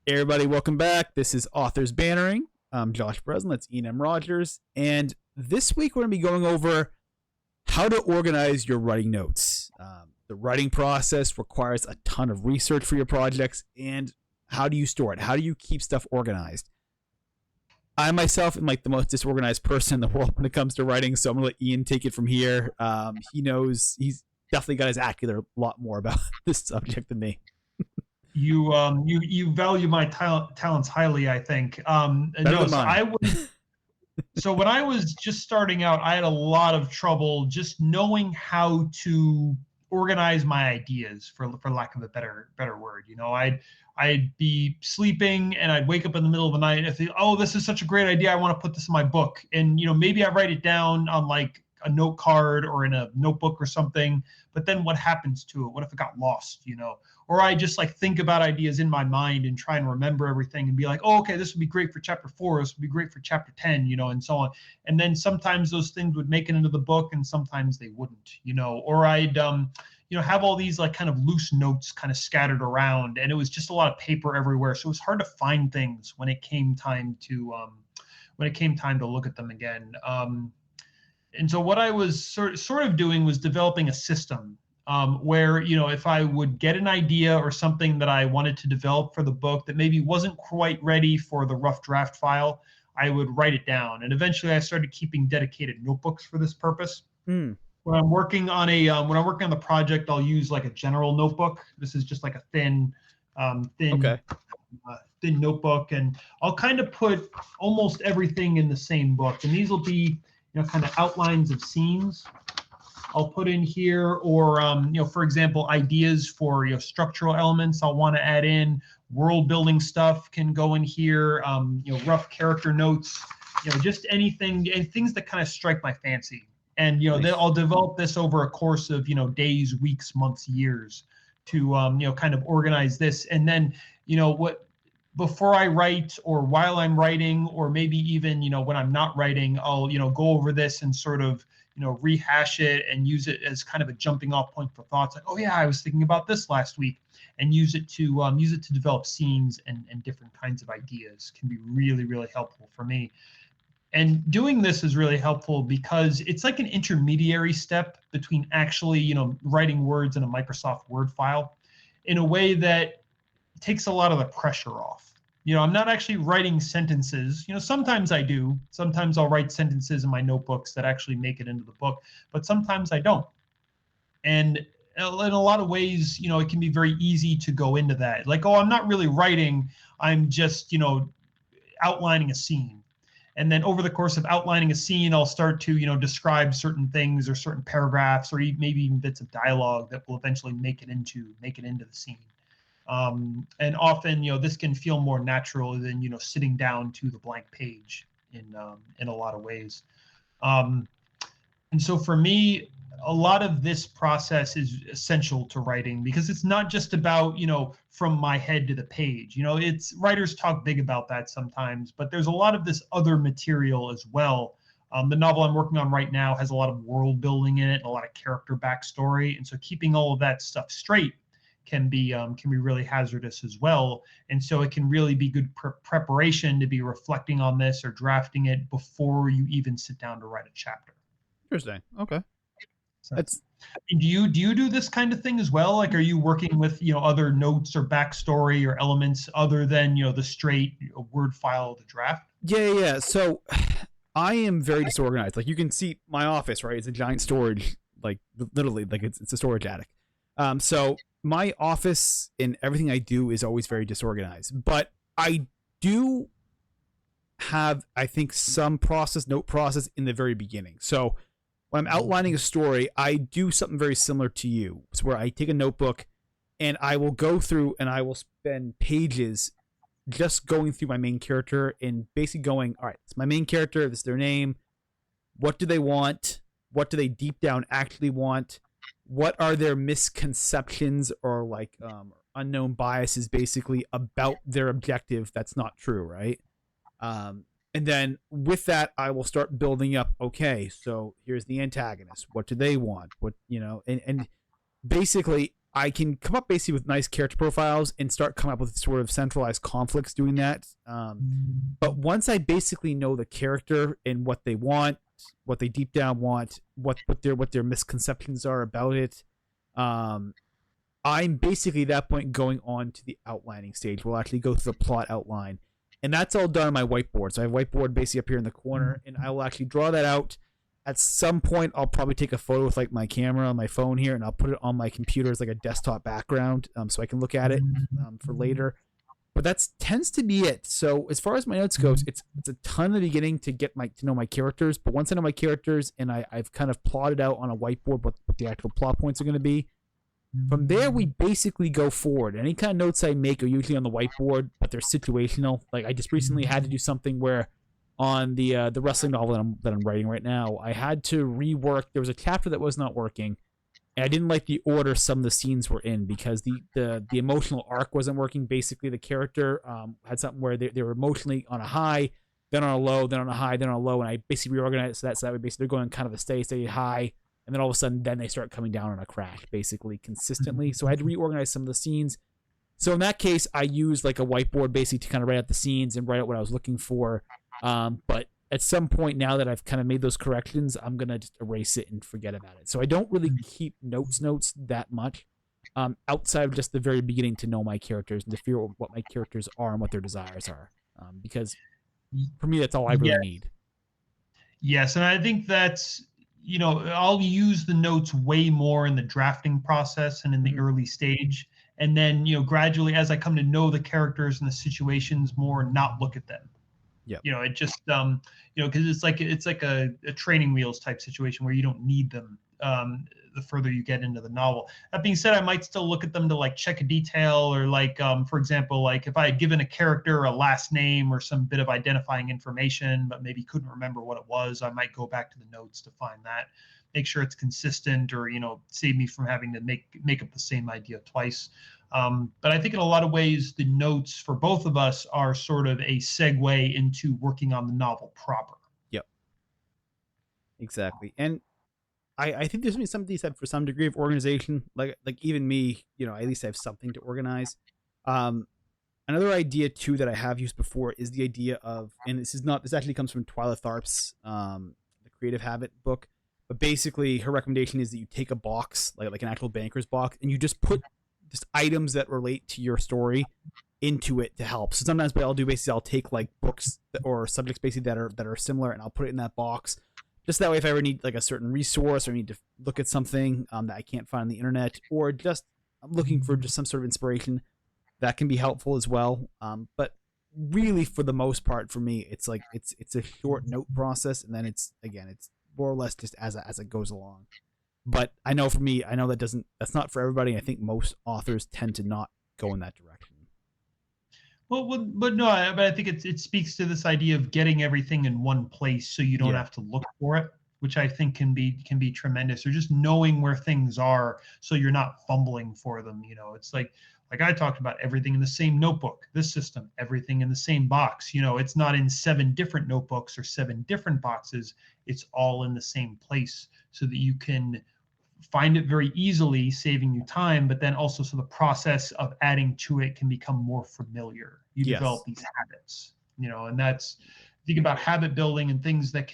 Hey everybody, welcome back. This is Authors Bantering. I'm Josh Bresslin. That's Ian M. Rogers. And this week we're going to be going over how to organize your writing notes. The writing process requires a ton of research for your projects. And how do you store it? How do you keep stuff organized? I myself am like the most disorganized person in the world when it comes to writing. So I'm going to let Ian take it from here. He's definitely got his acular a lot more about this subject than me. You value my talents highly, I think. Better No, than mine. so when I was just starting out, I had a lot of trouble just knowing how to organize my ideas, for lack of a better word. I'd be sleeping and I'd wake up in the middle of the night and think, oh, this is such a great idea. I want to put this in my book. And maybe I write it down on like a note card or in a notebook or something. But then what happens to it? What if it got lost? Or I just like think about ideas in my mind and try and remember everything and be like, oh, okay, this would be great for chapter 4. This would be great for chapter 10, and so on. And then sometimes those things would make it into the book and sometimes they wouldn't, or I'd, have all these like kind of loose notes kind of scattered around, and it was just a lot of paper everywhere. So it was hard to find things when it came time to look at them again. And so what I was sort of doing was developing a system where, if I would get an idea or something that I wanted to develop for the book that maybe wasn't quite ready for the rough draft file, I would write it down. And eventually I started keeping dedicated notebooks for this purpose. Hmm. When I'm working on the project, I'll use like a general notebook. This is just like a thin Okay. thin notebook, and I'll kind of put almost everything in the same book. And these will be, kind of outlines of scenes I'll put in here, or for example, ideas for structural elements I'll want to add in. World building stuff can go in here. Rough character notes. Just anything and things that kind of strike my fancy. And Nice. I'll develop this over a course of days, weeks, months, years to kind of organize this. And then what before I write or while I'm writing, or maybe even when I'm not writing, I'll go over this and sort of rehash it and use it as kind of a jumping off point for thoughts like, oh yeah, I was thinking about this last week, and use it to develop scenes and different kinds of ideas. Can be really, really helpful for me. And doing this is really helpful because it's like an intermediary step between actually writing words in a Microsoft Word file in a way that takes a lot of the pressure off. I'm not actually writing sentences. Sometimes I do. Sometimes I'll write sentences in my notebooks that actually make it into the book, but sometimes I don't. And in a lot of ways, it can be very easy to go into that. Like, oh, I'm not really writing. I'm just, outlining a scene. And then over the course of outlining a scene, I'll start to, describe certain things or certain paragraphs or maybe even bits of dialogue that will eventually make it into the scene. And often, this can feel more natural than sitting down to the blank page in a lot of ways. And so for me, a lot of this process is essential to writing because it's not just about from my head to the page. It's writers talk big about that sometimes, but there's a lot of this other material as well. The novel I'm working on right now has a lot of world building in it, and a lot of character backstory, and so keeping all of that stuff straight can be really hazardous as well. And so it can really be good preparation to be reflecting on this or drafting it before you even sit down to write a chapter. Interesting. Okay. So, That's do you do this kind of thing as well? Like, are you working with other notes or backstory or elements other than the straight Word file of the draft? yeah. So I am very disorganized. Like you can see my office, right? It's a giant storage, like literally, like it's a storage attic. So my office and everything I do is always very disorganized. But I do have, I think, some note process in the very beginning. So when I'm outlining a story, I do something very similar to you. It's where I take a notebook and I will go through and I will spend pages just going through my main character and basically going, all right, it's my main character, this is their name. What do they want? What do they deep down actually want? What are their misconceptions or like unknown biases basically about their objective that's not true, right? And then with that, I will start building up. Okay, so here's the antagonist. What do they want? And basically I can come up basically with nice character profiles and start coming up with sort of centralized conflicts doing that. But once I basically know the character and what they want, what they deep down want, what their misconceptions are about it, I'm basically at that point going on to the outlining stage. We'll actually go through the plot outline. And that's all done on my whiteboard. So I have a whiteboard basically up here in the corner, and I will actually draw that out. At some point, I'll probably take a photo with like my camera on my phone here, and I'll put it on my computer as like a desktop background, so I can look at it for later. But that tends to be it. So as far as my notes goes, it's a ton in the beginning to get to know my characters. But once I know my characters and I've kind of plotted out on a whiteboard what the actual plot points are going to be, from there we basically go forward. Any kind of notes I make are usually on the whiteboard, but they're situational. Like I just recently had to do something where on the wrestling novel that I'm writing right now, I had to rework. There was a chapter that was not working, and I didn't like the order some of the scenes were in because the emotional arc wasn't working. Basically, the character had something where they were emotionally on a high, then on a low, then on a high, then on a low, and I basically reorganized so that way basically they're going kind of a steady high, and then all of a sudden then they start coming down on a crash basically consistently. So I had to reorganize some of the scenes. So in that case, I used like a whiteboard basically to kind of write out the scenes and write out what I was looking for. But at some point now that I've kind of made those corrections, I'm going to just erase it and forget about it. So I don't really keep notes that much outside of just the very beginning to know my characters and to figure out what my characters are and what their desires are. Because for me, that's all I really need. Yes, and I think that's, I'll use the notes way more in the drafting process and in the early stage. And then, gradually as I come to know the characters and the situations more, not look at them. Yeah. It just, because it's like a training wheels type situation where you don't need them the further you get into the novel. That being said, I might still look at them to like check a detail or like, for example, like if I had given a character a last name or some bit of identifying information, but maybe couldn't remember what it was, I might go back to the notes to find that, make sure it's consistent or, save me from having to make up the same idea twice. But I think in a lot of ways, the notes for both of us are sort of a segue into working on the novel proper. Yep. Exactly. And I think there's something to be said for some degree of organization. Like even me, at least I have something to organize. Another idea too that I have used before is the idea of, and this actually comes from Twyla Tharp's The Creative Habit book. But basically her recommendation is that you take a box, like an actual banker's box, and you just put just items that relate to your story into it to help. So sometimes what I'll do basically I'll take like books or subjects basically that are similar, and I'll put it in that box. Just that way, if I ever need like a certain resource or need to look at something that I can't find on the internet, or just I'm looking for just some sort of inspiration, that can be helpful as well. But really, for the most part, for me, it's like it's a short note process, and then it's more or less just as it goes along. But I know for me, that's not for everybody. I think most authors tend to not go in that direction. Well, but no, but I think it speaks to this idea of getting everything in one place so you don't have to look for it, which I think can be tremendous. Or just knowing where things are so you're not fumbling for them. It's like I talked about, everything in the same notebook, this system, everything in the same box. It's not in 7 different notebooks or 7 different boxes. It's all in the same place so that you can find it very easily, saving you time, but then also so the process of adding to it can become more familiar. You develop these habits, and that's, think about habit building and things that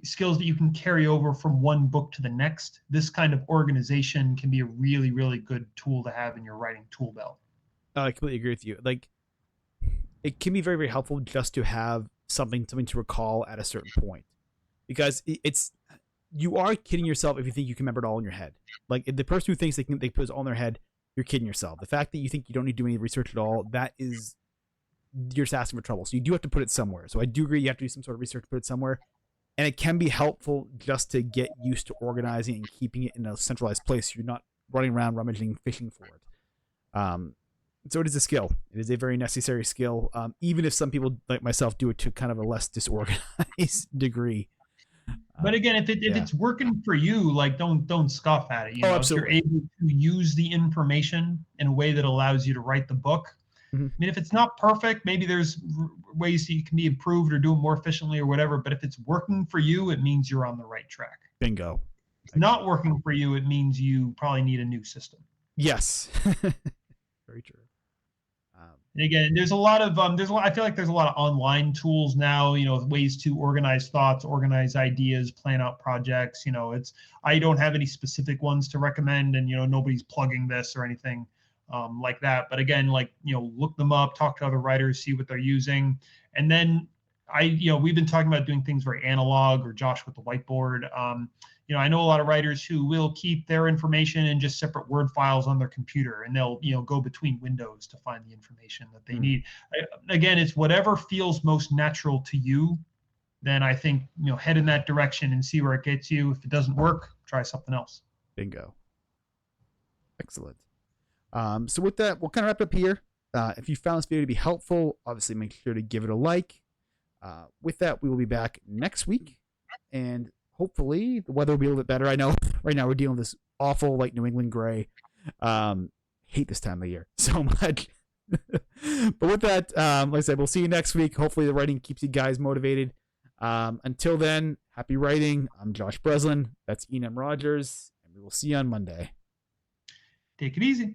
skills that you can carry over from one book to the next. This kind of organization can be a really, really good tool to have in your writing tool belt. I completely agree with you. Like, it can be very, very helpful just to have something to recall at a certain point, because you are kidding yourself if you think you can remember it all in your head. Like, the person who thinks they put it all in their head, you're kidding yourself. The fact that you think you don't need to do any research at all, you're just asking for trouble. So you do have to put it somewhere. So I do agree you have to do some sort of research to put it somewhere. And it can be helpful just to get used to organizing and keeping it in a centralized place. So you're not running around rummaging, fishing for it. So it is a skill. It is a very necessary skill. Even if some people like myself do it to kind of a less disorganized degree. But again, if it's working for you, like don't scoff at it. If you're able to use the information in a way that allows you to write the book. I mean, if it's not perfect, maybe there's ways that you can be improved or do it more efficiently or whatever. But if it's working for you, it means you're on the right track. Bingo. If it's not working for you, it means you probably need a new system. Yes. Very true. And again, there's a lot of I feel like there's a lot of online tools now, ways to organize thoughts, organize ideas, plan out projects. I don't have any specific ones to recommend, and nobody's plugging this or anything like that. But again, like look them up, talk to other writers, see what they're using, and then we've been talking about doing things very analog, or Josh with the whiteboard. I know a lot of writers who will keep their information in just separate Word files on their computer, and they'll go between windows to find the information that they need. Again, it's whatever feels most natural to you. Then I think head in that direction and see where it gets you. If it doesn't work, try something else. Bingo. Excellent. So with that, we'll kind of wrap up here. If you found this video to be helpful, obviously make sure to give it a like. With that, we will be back next week, and hopefully the weather will be a little bit better. I know right now we're dealing with this awful like New England gray. Hate this time of year so much. But with that, like I said, we'll see you next week. Hopefully the writing keeps you guys motivated. Until then, happy writing. I'm Josh Bresslin. That's Enam Rogers, and we will see you on Monday. Take it easy.